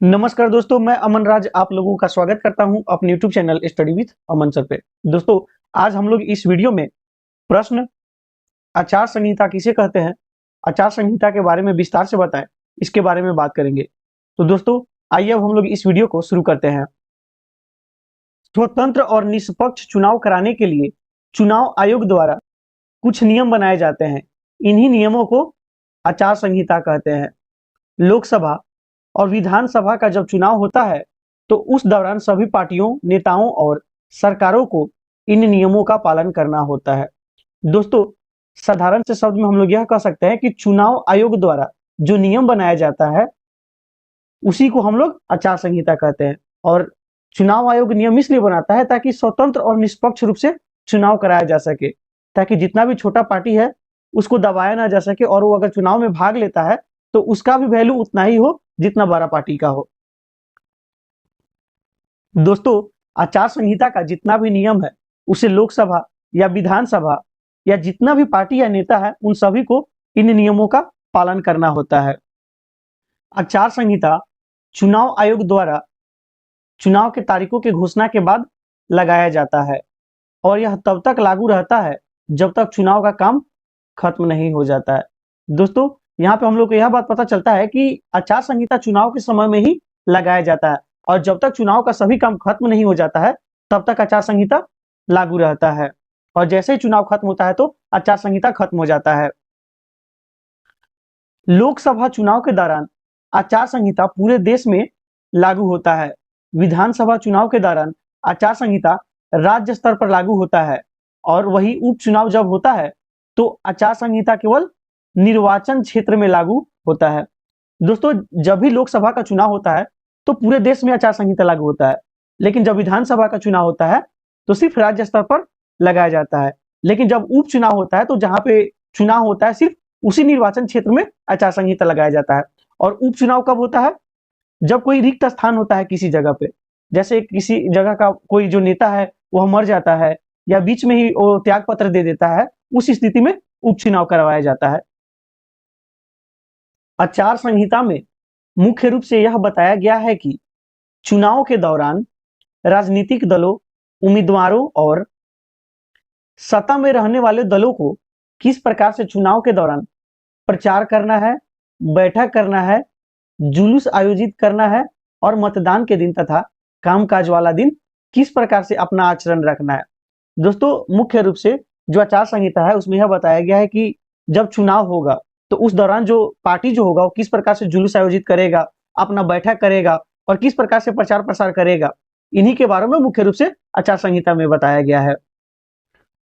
नमस्कार दोस्तों, मैं अमन राज आप लोगों का स्वागत करता हूं अपने YouTube channel study with Aman sir पे। दोस्तों, आज हम लोग इस वीडियो में प्रश्न आचार संहिता किसे कहते हैं, आचार संहिता के बारे में विस्तार से बताएं, इसके बारे में बात करेंगे। तो दोस्तों, आइए अब हम लोग इस वीडियो को शुरू करते हैं। स्वतंत्र और निष्पक्ष चुनाव कराने के लिए चुनाव आयोग द्वारा कुछ नियम बनाए जाते हैं। इन्हीं नियमों को आचार संहिता कहते हैं। लोकसभा और विधानसभा का जब चुनाव होता है तो उस दौरान सभी पार्टियों, नेताओं और सरकारों को इन नियमों का पालन करना होता है। दोस्तों, साधारण से शब्द में हम लोग यह कह सकते हैं कि चुनाव आयोग द्वारा जो नियम बनाया जाता है उसी को हम लोग आचार संहिता कहते हैं। और चुनाव आयोग नियम इसलिए बनाता है ताकि स्वतंत्र और निष्पक्ष रूप से चुनाव कराया जा सके, ताकि जितना भी छोटा पार्टी है उसको दबाया ना जा सके, और वो अगर चुनाव में भाग लेता है तो उसका भी वैल्यू उतना ही हो जितना बड़ा पार्टी का हो। दोस्तों, आचार संहिता का जितना भी नियम है उसे लोकसभा या विधानसभा या जितना भी पार्टी या नेता है उन सभी को इन नियमों का पालन करना होता है। आचार संहिता चुनाव आयोग द्वारा चुनाव के तारीखों की घोषणा के बाद लगाया जाता है और यह तब तक लागू रहता है जब तक चुनाव का काम खत्म नहीं हो जाता है। दोस्तों, यहाँ पे हम लोग को यह बात पता चलता है कि आचार संहिता चुनाव के समय में ही लगाया जाता है और जब तक चुनाव का सभी काम खत्म नहीं हो जाता है तब तक आचार संहिता लागू रहता है, और जैसे ही चुनाव खत्म होता है तो आचार संहिता खत्म हो जाता है। लोकसभा चुनाव के दौरान आचार संहिता पूरे देश में लागू होता है। विधानसभा चुनाव के दौरान आचार संहिता राज्य स्तर पर लागू होता है, और वही उपचुनाव जब होता है तो आचार संहिता केवल निर्वाचन क्षेत्र में लागू होता है। दोस्तों, जब भी लोकसभा का चुनाव होता है तो पूरे देश में आचार संहिता लागू होता है, लेकिन जब विधानसभा का चुनाव होता है तो सिर्फ राज्य स्तर पर लगाया जाता है। लेकिन जब उपचुनाव होता है तो जहां पे चुनाव होता है सिर्फ उसी निर्वाचन क्षेत्र में आचार संहिता लगाया जाता है। और उपचुनाव कब होता है? जब कोई रिक्त स्थान होता है किसी जगह पे, जैसे किसी जगह का कोई जो नेता है वह मर जाता है या बीच में ही वो त्याग पत्र दे देता है, उस स्थिति में उपचुनाव करवाया जाता है। आचार संहिता में मुख्य रूप से यह बताया गया है कि चुनाव के दौरान राजनीतिक दलों, उम्मीदवारों और सत्ता में रहने वाले दलों को किस प्रकार से चुनाव के दौरान प्रचार करना है, बैठक करना है, जुलूस आयोजित करना है और मतदान के दिन तथा कामकाज वाला दिन किस प्रकार से अपना आचरण रखना है। दोस्तों, मुख्य रूप से जो आचार संहिता है उसमें यह बताया गया है कि जब चुनाव होगा तो उस दौरान जो पार्टी जो होगा वो किस प्रकार से जुलूस आयोजित करेगा, अपना बैठक करेगा और किस प्रकार से प्रचार प्रसार करेगा, इन्हीं के बारे में मुख्य रूप से आचार संहिता में बताया गया है।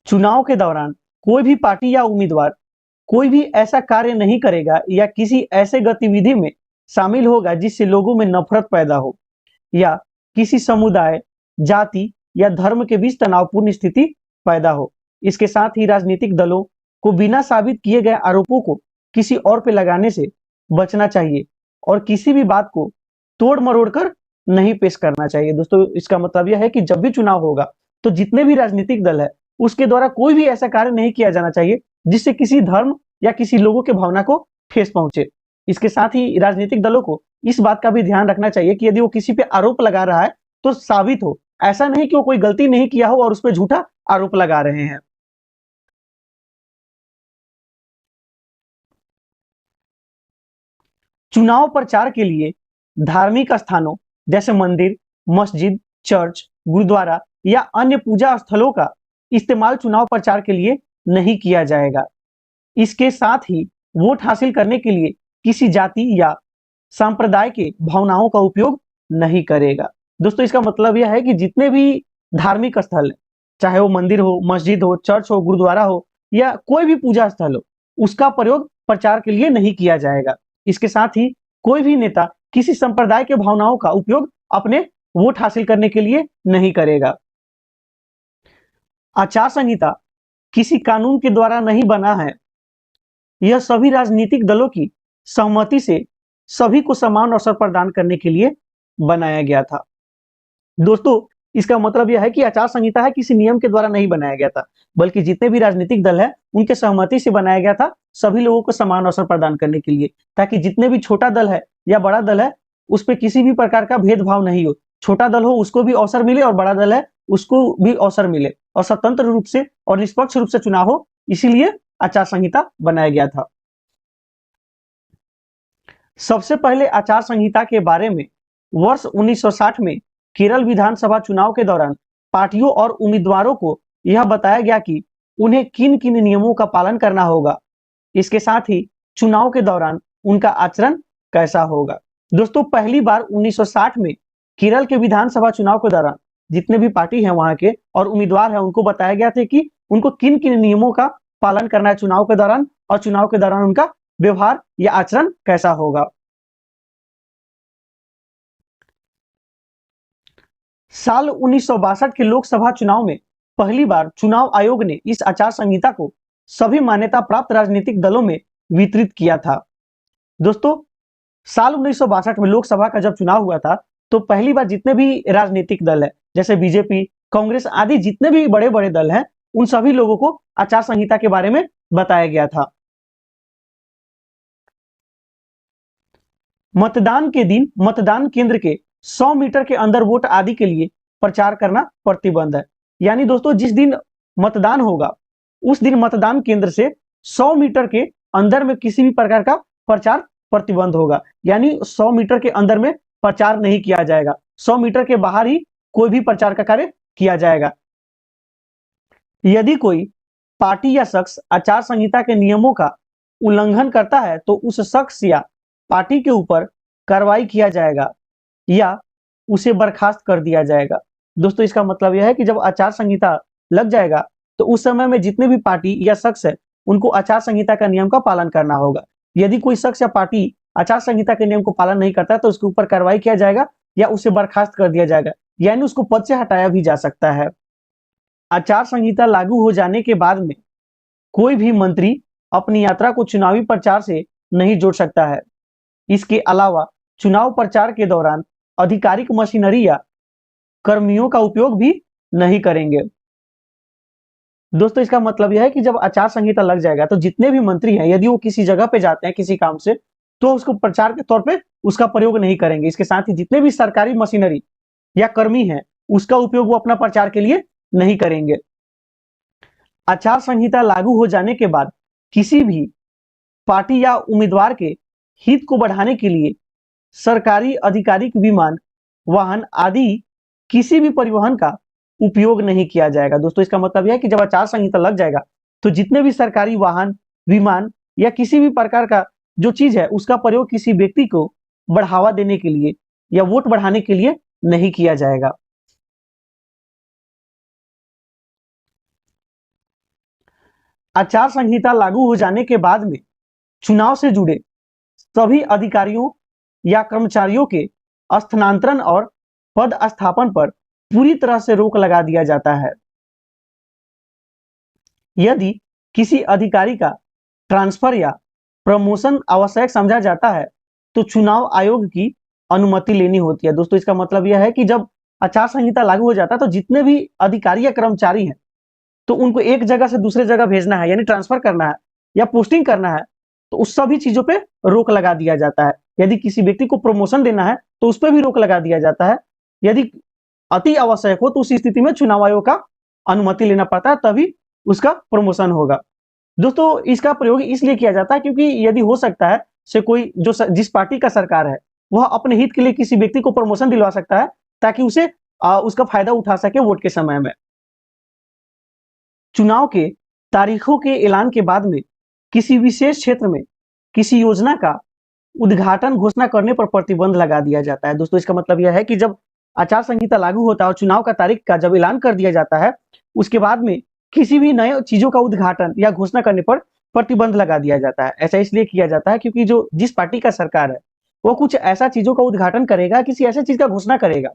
चुनाव के दौरान कोई भी पार्टी या उम्मीदवार कोई भी ऐसा कार्य नहीं करेगा या किसी ऐसे गतिविधि में शामिल होगा जिससे लोगों में नफरत पैदा हो या किसी समुदाय, जाति या धर्म के बीच तनावपूर्ण स्थिति पैदा हो। इसके साथ ही राजनीतिक दलों को बिना साबित किए गए आरोपों को किसी और पे लगाने से बचना चाहिए और किसी भी बात को तोड़ मरोड़ कर नहीं पेश करना चाहिए। दोस्तों, इसका मतलब यह है कि जब भी चुनाव होगा तो जितने भी राजनीतिक दल है उसके द्वारा कोई भी ऐसा कार्य नहीं किया जाना चाहिए जिससे किसी धर्म या किसी लोगों के भावना को ठेस पहुंचे। इसके साथ ही राजनीतिक दलों को इस बात का भी ध्यान रखना चाहिए कि यदि वो किसी पे आरोप लगा रहा है तो साबित हो, ऐसा नहीं कि वो कोई गलती नहीं किया हो और उस पर झूठा आरोप लगा रहे हैं। चुनाव प्रचार के लिए धार्मिक स्थानों जैसे मंदिर, मस्जिद, चर्च, गुरुद्वारा या अन्य पूजा स्थलों का इस्तेमाल चुनाव प्रचार के लिए नहीं किया जाएगा। इसके साथ ही वोट हासिल करने के लिए किसी जाति या संप्रदाय के भावनाओं का उपयोग नहीं करेगा। दोस्तों, इसका मतलब यह है कि जितने भी धार्मिक स्थल है, चाहे वो मंदिर हो, मस्जिद हो, चर्च हो, गुरुद्वारा हो या कोई भी पूजा स्थल हो, उसका प्रयोग प्रचार के लिए नहीं किया जाएगा। इसके साथ ही कोई भी नेता किसी संप्रदाय के भावनाओं का उपयोग अपने वोट हासिल करने के लिए नहीं करेगा। आचार संहिता किसी कानून के द्वारा नहीं बना है, यह सभी राजनीतिक दलों की सहमति से सभी को समान अवसर प्रदान करने के लिए बनाया गया था। दोस्तों, इसका मतलब यह है कि आचार संहिता है किसी नियम के द्वारा नहीं बनाया गया था, बल्कि जितने भी राजनीतिक दल है उनके सहमति से बनाया गया था, सभी लोगों को समान अवसर प्रदान करने के लिए, ताकि जितने भी छोटा दल है या बड़ा दल है उस पर किसी भी प्रकार का भेदभाव नहीं हो, छोटा दल हो उसको भी अवसर मिले और बड़ा दल है उसको भी अवसर मिले, और स्वतंत्र रूप से और निष्पक्ष रूप से चुनाव हो, इसीलिए आचार संहिता बनाया गया था। सबसे पहले आचार संहिता के बारे में वर्ष 1960 में केरल विधानसभा चुनाव के दौरान पार्टियों और उम्मीदवारों को यह बताया गया कि उन्हें किन किन नियमों का पालन करना होगा, इसके साथ ही चुनाव के दौरान उनका आचरण कैसा होगा। दोस्तों, पहली बार 1960 में केरल के विधानसभा चुनाव के दौरान जितने भी पार्टी हैं वहां के और उम्मीदवार हैं उनको बताया गया था कि उनको किन किन नियमों का पालन करना है चुनाव के दौरान, और चुनाव के दौरान उनका व्यवहार या आचरण कैसा होगा। साल 1962 के लोकसभा चुनाव में पहली बार चुनाव आयोग ने इस आचार संहिता को सभी मान्यता प्राप्त राजनीतिक दलों में वितरित किया था। दोस्तों, साल 1962 में लोकसभा का जब चुनाव हुआ था तो पहली बार जितने भी राजनीतिक दल है जैसे बीजेपी, कांग्रेस आदि जितने भी बड़े बड़े दल हैं उन सभी लोगों को आचार संहिता के बारे में बताया गया था। मतदान के दिन मतदान केंद्र के 100 मीटर के अंदर वोट आदि के लिए प्रचार करना प्रतिबंध है। यानी दोस्तों, जिस दिन मतदान होगा उस दिन मतदान केंद्र से 100 मीटर के अंदर में किसी भी प्रकार का प्रचार प्रतिबंध होगा, यानी 100 मीटर के अंदर में प्रचार नहीं किया जाएगा, 100 मीटर के बाहर ही कोई भी प्रचार का कार्य किया जाएगा। यदि कोई पार्टी या शख्स आचार संहिता के नियमों का उल्लंघन करता है तो उस शख्स या पार्टी के ऊपर कार्रवाई किया जाएगा या उसे बर्खास्त कर दिया जाएगा। दोस्तों, इसका मतलब यह है कि जब आचार संहिता लग जाएगा तो उस समय में जितने भी पार्टी या शख्स है उनको आचार संहिता का नियम का पालन करना होगा। यदि कोई शख्स या पार्टी आचार संहिता के नियम को पालन नहीं करता तो उसके ऊपर कार्रवाई किया जाएगा या उसे बर्खास्त कर दिया जाएगा, यानी उसको पद से हटाया भी जा सकता है। आचार संहिता लागू हो जाने के बाद में कोई भी मंत्री अपनी यात्रा को चुनावी प्रचार से नहीं जोड़ सकता है। इसके अलावा चुनाव प्रचार के दौरान आधिकारिक मशीनरी या कर्मियों का उपयोग भी नहीं करेंगे। दोस्तों, इसका मतलब यह है कि जब आचार संहिता लग जाएगा तो जितने भी मंत्री हैं यदि वो किसी जगह पे जाते हैं किसी काम से तो उसको प्रचार के तौर पे उसका प्रयोग नहीं करेंगे। इसके साथ ही जितने भी सरकारी मशीनरी या कर्मी हैं उसका उपयोग वो अपना प्रचार के लिए नहीं करेंगे। आचार संहिता लागू हो जाने के बाद किसी भी पार्टी या उम्मीदवार के हित को बढ़ाने के लिए सरकारी आधिकारिक विमान, वाहन आदि किसी भी परिवहन का उपयोग नहीं किया जाएगा। दोस्तों, इसका मतलब यह है कि जब आचार संहिता लग जाएगा तो जितने भी सरकारी वाहन, विमान या किसी भी प्रकार का जो चीज है उसका प्रयोग किसी व्यक्ति को बढ़ावा देने के लिए या वोट बढ़ाने के लिए नहीं किया जाएगा। आचार संहिता लागू हो जाने के बाद में चुनाव से जुड़े सभी अधिकारियों या कर्मचारियों के स्थानांतरण और पद स्थापन पर पूरी तरह से रोक लगा दिया जाता है। यदि किसी अधिकारी का ट्रांसफर या प्रमोशन आवश्यक समझा जाता है तो चुनाव आयोग की अनुमति लेनी होती है। दोस्तों, इसका मतलब यह है कि जब आचार संहिता लागू हो जाता है तो जितने भी अधिकारी या कर्मचारी हैं तो उनको एक जगह से दूसरे जगह भेजना है, यानी ट्रांसफर करना है या पोस्टिंग करना है, तो उस सभी चीजों पे रोक लगा दिया जाता है। यदि किसी व्यक्ति को प्रमोशन देना है तो उस पर भी रोक लगा दिया जाता है। यदि अति आवश्यक हो तो उस स्थिति में चुनाव आयोग का अनुमति लेना पड़ता है, तभी उसका प्रमोशन होगा। दोस्तों, इसका प्रयोग इसलिए किया जाता है क्योंकि यदि हो सकता है से कोई जो जिस पार्टी का सरकार है वह अपने हित के लिए किसी व्यक्ति को प्रमोशन दिलवा सकता है ताकि उसे उसका फायदा उठा सके वोट के समय में। चुनाव के तारीखों के ऐलान के बाद में किसी विशेष क्षेत्र में किसी योजना का उद्घाटन घोषणा करने पर प्रतिबंध लगा दिया जाता है। दोस्तों, इसका मतलब यह है कि जब आचार संहिता लागू होता है और चुनाव का तारीख का जब ऐलान कर दिया जाता है उसके बाद में किसी भी नए चीजों का उद्घाटन या घोषणा करने पर प्रतिबंध लगा दिया जाता है। ऐसा इसलिए किया जाता है क्योंकि जो जिस पार्टी का सरकार है वो कुछ ऐसा चीजों का उद्घाटन करेगा, किसी ऐसे चीज का घोषणा करेगा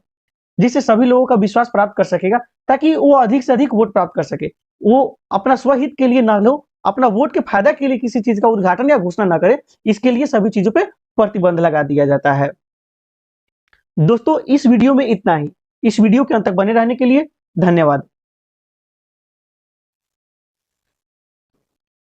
जिससे सभी लोगों का विश्वास प्राप्त कर सकेगा ताकि वो अधिक से अधिक वोट प्राप्त कर सके। वो अपना स्वहित के लिए ना लो, अपना वोट के फायदा के लिए किसी चीज का उद्घाटन या घोषणा ना करे, इसके लिए सभी चीजों पे प्रतिबंध लगा दिया जाता है। दोस्तों, इस वीडियो में इतना ही। इस वीडियो के अंत तक बने रहने के लिए धन्यवाद।